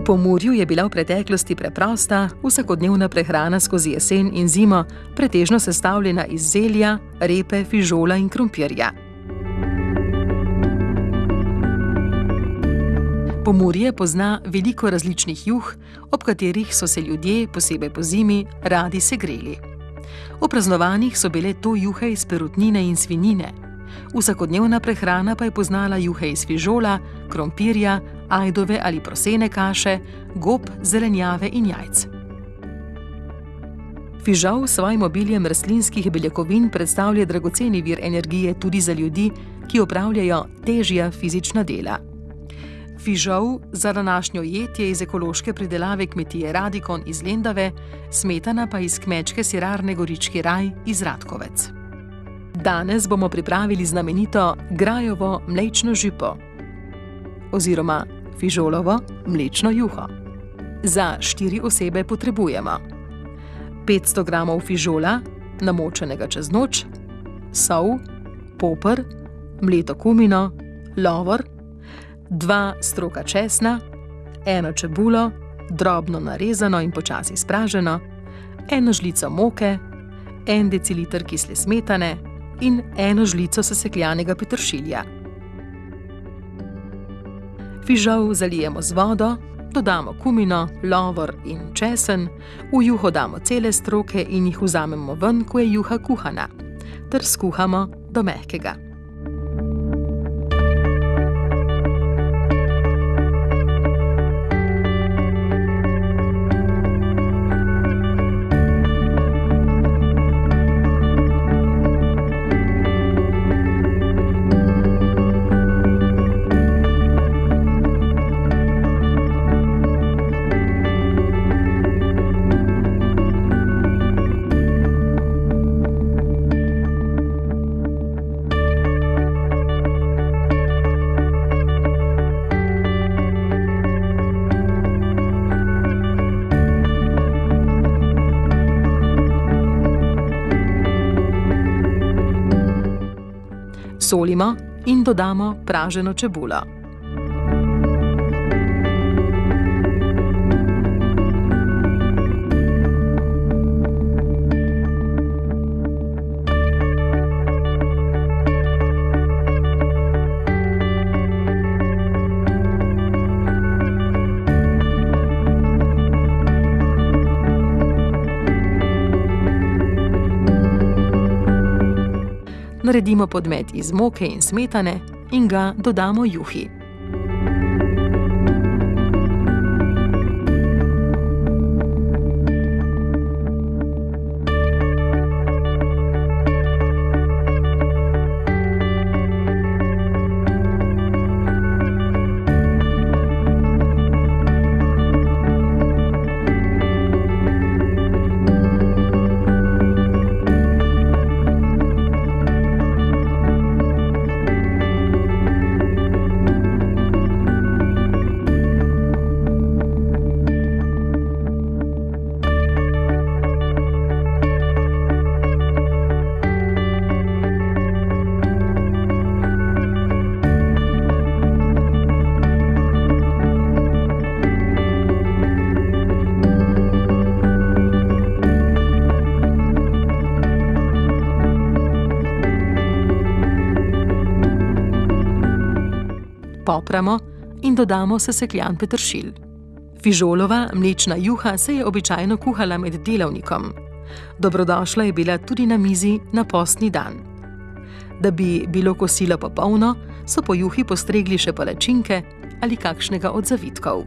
Pomurju je bila v preteklosti preprosta, vsakodnevna prehrana skozi jesen in zimo, pretežno sestavljena iz zelja, repe, fižola in krompirja. Pomurje pozna veliko različnih juh, ob katerih so se ljudje, posebej pozimi, radi segreli. V praznovanjih so bile to juhe iz perutnine in svinjine. Vsakodnevna prehrana pa je poznala juhe iz fižola, krompirja, ajdove ali prosene kaše, gob, zelenjave in jajc. Fižol s svojim obiljem rastlinskih beljakovin predstavlja dragoceni vir energije tudi za ljudi, ki opravljajo težja fizična dela. Fižol za današnjo jed je iz ekološke pridelave kmetije Radikon iz Lendave, smetana pa iz kmečke sirarne Gorički raj iz Ratkovec. Danes bomo pripravili znamenito grajovo mlečno žipo oziroma fižolovo mlečno juho. Za 4 osebe potrebujemo 500 gramov fižola, namočenega čez noč, sol, poper, mleto kumino, lovor, 2 stroka česna, 1 čebulo, drobno narezano in počasi spraženo, 1 žlico moke, 1 deciliter kisle smetane in 1 žlico sesekljanega peteršilja. Fižol zalijemo z vodo, dodamo kumino, lovor in česen, v juho damo cele stroke in jih vzamemo ven, ko je juha kuhana, ter skuhamo do mehkega. Solimo in dodamo praženo čebulo. Naredimo podmet iz moke in smetane in ga dodamo juhi. Popramo in dodamo sesekljan peteršilj. Fižolova mlečna juha se je običajno kuhala med delavnikom. Dobrodošla je bila tudi na mizi na postni dan. Da bi bilo kosilo popolno, so po juhi postregli še palačinke ali kakšnega od zavitkov.